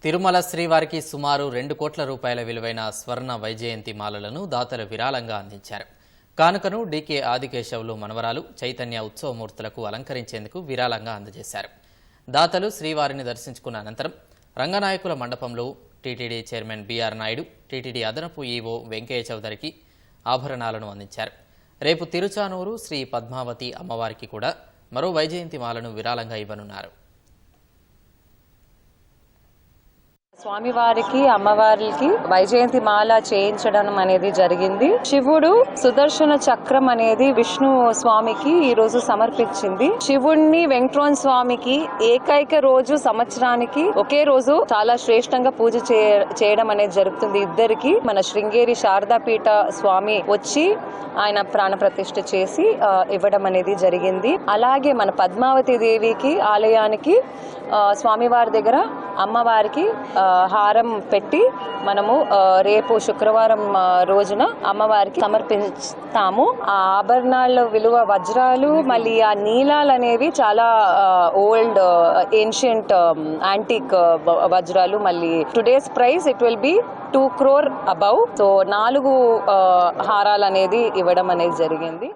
తిరుమల శ్రీవారికి సుమారు 2 కోట్ల రూపాయల విలువైన స్వర్ణ వైజయంతి మాలలను దాతలు విరాళంగా అందించారు. కానుకను డీకే ఆదికేశవులు మనవరాలు చైతన్య ఉత్సవమూర్తులకు అలంకరించేందుకు విరాళంగా అందజేశారు. దాతలు శ్రీవారిని దర్శించుకున్న అనంతరం రంగనాయకుల మండపంలో TTD chairman BR Naidu, TTD అదనపు ఈవో వెంకయ్య చౌదరికి ఆభరణాలను అందించారు. రేపు తిరుచానూరు శ్రీ పద్మావతి అమ్మవారికి కూడా మరో వైజయంతి మాలను విరాళంగా ఇవ్వనున్నారు. స్వామివారికి అమ్మవారికి వైజయంతి మాల చేయించడం అనేది జరిగింది. శివుడు సుదర్శన చక్రం అనేది విష్ణు స్వామికి ఈ రోజు సమర్పించింది. శివుణ్ణి వెంకటరమణ స్వామికి ఏకైక రోజు సంవత్సరానికి ఒకే రోజు చాలా శ్రేష్టంగా పూజ చేయడం అనేది జరుగుతుంది. ఇద్దరికి మన శృంగేరి శారదాపీఠ స్వామి వచ్చి ఆయన ప్రాణ ప్రతిష్ఠ చేసి ఇవ్వడం అనేది జరిగింది. అలాగే మన పద్మావతి దేవికి ఆలయానికి స్వామివారి దగ్గర అమ్మవారికి హారం పెట్టి మనము రేపు శుక్రవారం రోజున అమ్మవారికి సమర్పిస్తాము. ఆ ఆభరణాల విలువ వజ్రాలు, మళ్ళీ ఆ నీలాలు అనేవి చాలా ఓల్డ్ ఏన్షియంట్ యాంటిక్ వజ్రాలు. మళ్ళీ today's price it will be 2 crore above. So 4 హారాలు అనేది ఇవ్వడం అనేది జరిగింది.